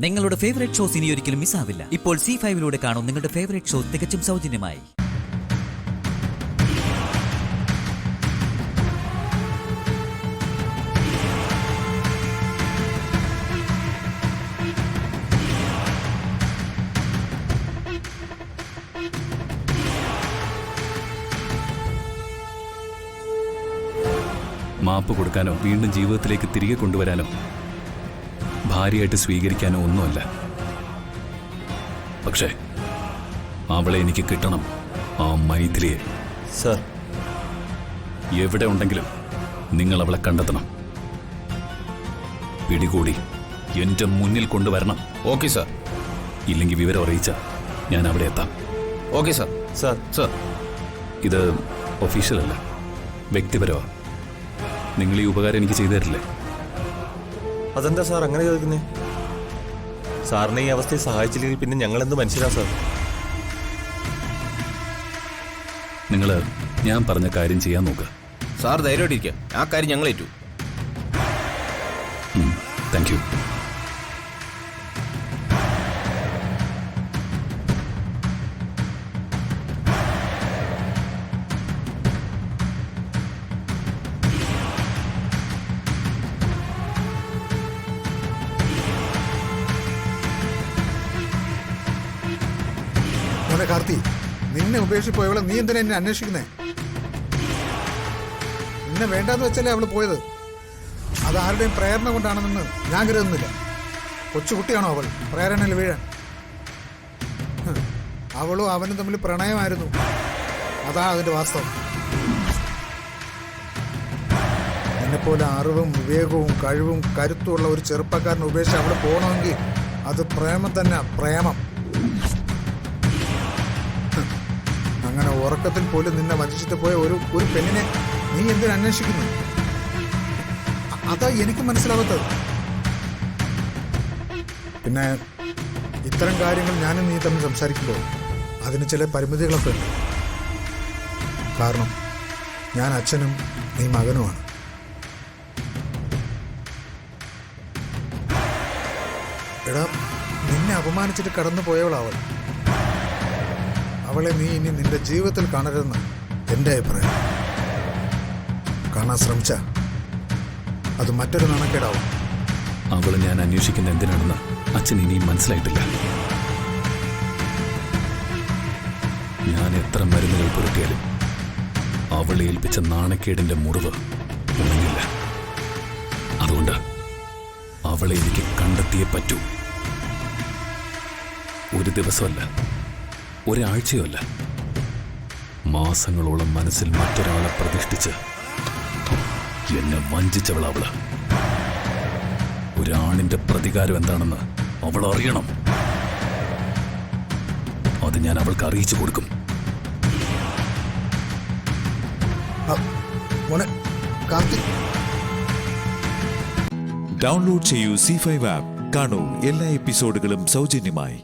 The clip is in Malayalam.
നിങ്ങളുടെ ഫേവറേറ്റ് ഷോസ് ഇനി ഒരിക്കലും മിസ്സാവില്ല. ഇപ്പോൾ C5-ലൂടെ കാണും നിങ്ങളുടെ ഫേവറേറ്റ് ഷോ തികച്ചും സൗജന്യമായി. മാപ്പ് കൊടുക്കാനോ വീണ്ടും ജീവിതത്തിലേക്ക് തിരികെ കൊണ്ടുവരാനോ ഭാര്യയായിട്ട് സ്വീകരിക്കാനോ ഒന്നുമല്ല. പക്ഷേ അവളെ എനിക്ക് കിട്ടണം, ആ മൈഥിലിയെ. സർ, എവിടെ ഉണ്ടെങ്കിലും നിങ്ങൾ അവളെ കണ്ടെത്തണം, പിടികൂടി എന്റെ മുന്നിൽ കൊണ്ടുവരണം. Okay sir. ഇല്ലെങ്കിൽ വിവരം അറിയിച്ച ഞാൻ അവിടെ എത്താം. Okay sir. സർ, സാർ, ഇത് ഒഫീഷ്യൽ അല്ല, വ്യക്തിപരമാണ്. നിങ്ങൾ ഈ ഉപകാരം എനിക്ക് ചെയ്തു തരില്ലേ? അതെന്താ സാർ അങ്ങനെ ചോദിക്കുന്നേ? സാറിനെ ഈ അവസ്ഥയെ സഹായിച്ചില്ലെങ്കിൽ പിന്നെ ഞങ്ങൾ എന്ത് മനുഷ്യരാ സാർ? നിങ്ങൾ ഞാൻ പറഞ്ഞ കാര്യം ചെയ്യാൻ നോക്കുക. സാർ ധൈര്യമായിട്ടിരിക്കാം, ആ കാര്യം ഞങ്ങൾ ഏറ്റു. Thank you. കാർത്തി, നിന്നെ ഉപേക്ഷിച്ച് പോയവളെ നീ എന്തിനാ എന്നെ അന്വേഷിക്കുന്നേ? നിന്നെ വേണ്ടാന്ന് വെച്ചല്ലേ അവള് പോയത്. അത് ആരുടെയും പ്രേരണ കൊണ്ടാണെന്ന് ഞാൻ കരുതുന്നില്ല. കൊച്ചുകുട്ടിയാണോ അവൾ പ്രേരണയിൽ വീഴാൻ? അവളും അവനും തമ്മിൽ പ്രണയമായിരുന്നു, അതാണ് അതിന്റെ വാസ്തവം. നിന്നെപ്പോലെ അറിവും വിവേകവും കഴിവും കരുത്തുമുള്ള ഒരു ചെറുപ്പക്കാരനെ ഉപേക്ഷിച്ച് അവിടെ പോകണമെങ്കിൽ അത് പ്രേമം തന്നെ, പ്രേമം. അങ്ങനെ ഉറക്കത്തിൽ പോലും നിന്നെ വഞ്ചിച്ചിട്ട് പോയ ഒരു പെണ്ണിനെ നീ എന്തിനു അന്വേഷിക്കുന്നു? അതാ എനിക്ക് മനസ്സിലാവാത്തത്. പിന്നെ ഇത്തരം കാര്യങ്ങൾ ഞാനും നീ തമ്മിൽ സംസാരിക്കുമ്പോൾ അതിന് ചില പരിമിതികളൊക്കെ ഉണ്ട്. കാരണം ഞാൻ അച്ഛനും നീ മകനുമാണ്. എടാ, നിന്നെ അപമാനിച്ചിട്ട് കടന്നു പോയവളാവൾ. അവളെ നീ ഇനി നിന്റെ ജീവിതത്തിൽ കാണരുതെന്ന് എൻ്റെ അഭിപ്രായം. കാണാൻ ശ്രമിച്ച അത് മറ്റൊരു നാണക്കേടാവും. അവളെ ഞാൻ അന്വേഷിക്കുന്ന എന്തിനാണെന്ന് അച്ഛൻ ഇനിയും മനസ്സിലായിട്ടില്ല. ഞാൻ എത്ര മരുന്നുകൾ പുരട്ടിയാലും അവളെ ഏൽപ്പിച്ച നാണക്കേടിന്റെ മുറിവ് ഉണങ്ങില്ല. അതുകൊണ്ട് അവളെ എനിക്ക് കണ്ടെത്തിയേ പറ്റൂ. ഒരു ദിവസമല്ല, ഒരാഴ്ചയുമല്ല, മാസങ്ങളോളം മനസ്സിൽ മറ്റൊരാളെ പ്രതിഷ്ഠിച്ച് എന്നെ വഞ്ചിച്ചവളവള്. ഒരാണിന്റെ പ്രതികാരം എന്താണെന്ന് അവൾ അറിയണം. അത് ഞാൻ അവൾക്ക് അറിയിച്ചു കൊടുക്കും. ഡൗൺലോഡ് ചെയ്യൂ C5 ആപ്പ്. കാണൂ എല്ലാ എപ്പിസോഡുകളും സൗജന്യമായി.